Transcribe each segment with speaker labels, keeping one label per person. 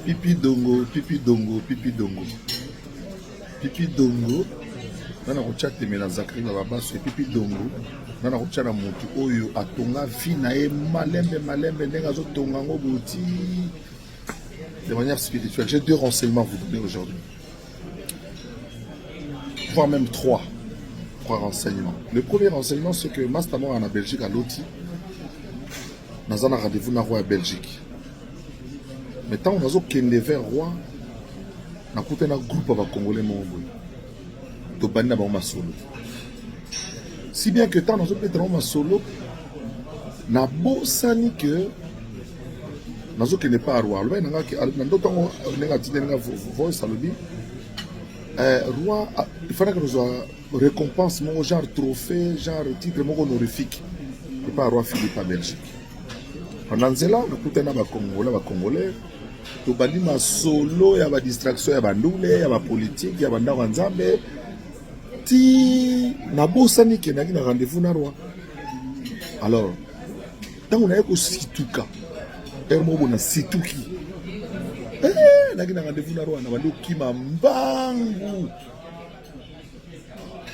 Speaker 1: Pipi dongo, pipi dongo, pipi dongo. Pipi dongo. Nana kocha temela Zakari babaso pipi dongo. Nana kocha na mutu oyo atonga fina e malembe ndenga zo tonga ngo boti. De manière spirituelle. J'ai deux renseignements à vous donner aujourd'hui. Voire même trois renseignements. Le premier renseignement, c'est que Mastamo en Belgique à Loti. Nous avons un rendez-vous dans roi Belgique. Mais tant on a qu'un vers roi, on a un groupe de Congolais de Bani na solo. Si bien que tant on a peut-être un solo, na beau sani que nous avons pas roi. Le mec n'a d'autant n'a voice à lui. Roi, il fallait que nous ayons récompense, genre trophée, genre titre honorifique. Et pas roi Philippe à Belgique. En Anzela, nous avons des Congolais. Nous avons solo, il y a des distractions, il y a des nouvelles, il y a des politiques, il y a des nzambe. Ti na bosani qui n'a pas rendez-vous na roi. Alors, tant on a eu situka, ermo na situki. N'a pas rendez-vous na roi, na bando ki mambangu.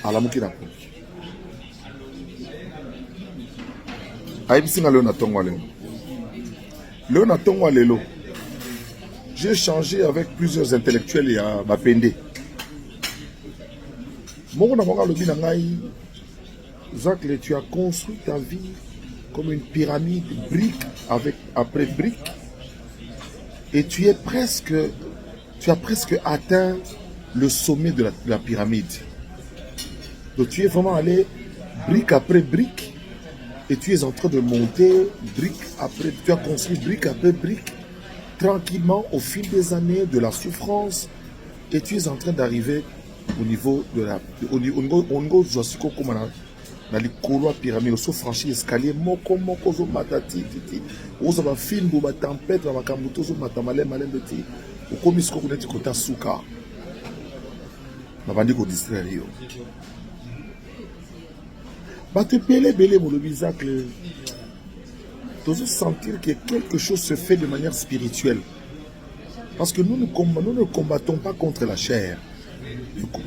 Speaker 1: Ala mukina ko. Aïbisi na leo na tongwa leo. Leo na tongwa lelo. J'ai échangé avec plusieurs intellectuels à Bapende. Zach, tu as construit ta vie comme une pyramide, brique après brique. Et tu as presque atteint le sommet de la pyramide. Donc tu es vraiment allé brique après brique. Et tu es en train de monter brique après. Tu as construit brique après brique. Tranquillement, au fil des années, de la souffrance, et tu es en train d'arriver au niveau de la... Au niveau dans les couloirs pyramides, au franchi escalier, moko zo matati, titi. Ozo ba film, ba tempête, ba makambuto zo matamale malem beti. Au komisko kuneti kota suka. Na bandi ko distraire yo. Ba te belé mon bisacle. Tu dois sentir que quelque chose se fait de manière spirituelle. Parce que nous ne combattons pas contre la chair.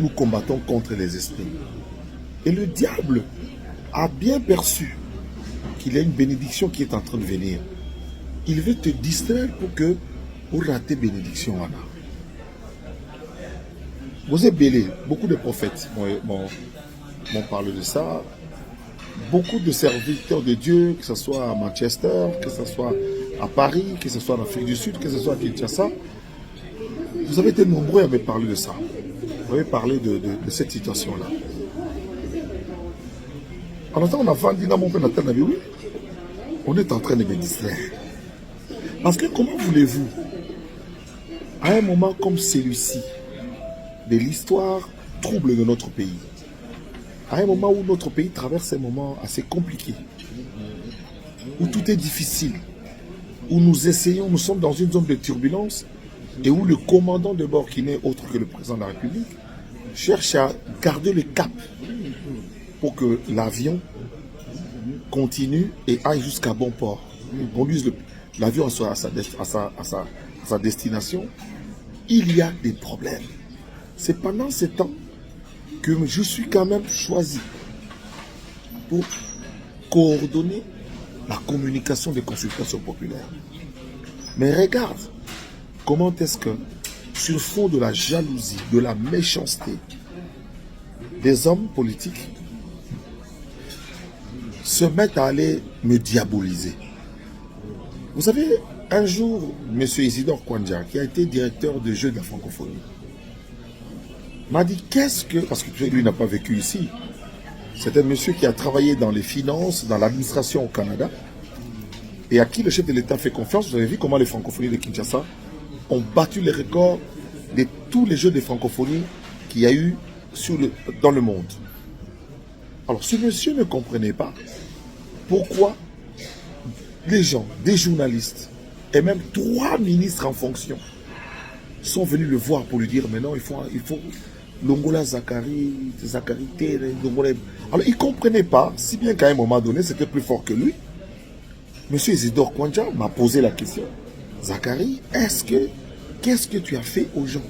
Speaker 1: Nous combattons contre les esprits. Et le diable a bien perçu qu'il y a une bénédiction qui est en train de venir. Il veut te distraire pour rater bénédiction. Vous êtes belé. Beaucoup de prophètes m'ont parlé de ça. Beaucoup de serviteurs de Dieu, que ce soit à Manchester, que ce soit à Paris, que ce soit en Afrique du Sud, que ce soit à Kinshasa, vous avez été nombreux à me parler de ça. Vous avez parlé de cette situation-là. En attendant, on a vendu dans mon père Nathan oui, on est en train de me distraire. Parce que comment voulez-vous, à un moment comme celui-ci, de l'histoire trouble de notre pays, à un moment où notre pays traverse un moment assez compliqué, où tout est difficile, où nous sommes dans une zone de turbulence, et où le commandant de bord, qui n'est autre que le président de la République, cherche à garder le cap pour que l'avion continue et aille jusqu'à bon port, conduise l'avion à sa destination. Il y a des problèmes. C'est pendant ce temps que je suis quand même choisi pour coordonner la communication des consultations populaires. Mais regarde comment est-ce que, sur fond de la jalousie, de la méchanceté, des hommes politiques se mettent à aller me diaboliser. Vous savez, un jour, M. Isidore Kwanja, qui a été directeur de jeux de la francophonie, m'a dit qu'est-ce que... Parce que lui n'a pas vécu ici. C'est un monsieur qui a travaillé dans les finances, dans l'administration au Canada, et à qui le chef de l'État fait confiance. Vous avez vu comment les francophonies de Kinshasa ont battu les records de tous les jeux de francophonie qu'il y a eu dans le monde. Alors, ce monsieur ne comprenait pas pourquoi les gens, des journalistes, et même 3 ministres en fonction, sont venus le voir pour lui dire, mais non, il faut Longola Zakari, Longola... Alors, il ne comprenait pas, si bien qu'à un moment donné, c'était plus fort que lui. Monsieur Isidore Kwanja m'a posé la question, Zakari, est-ce que Qu'est-ce que tu as fait aux gens?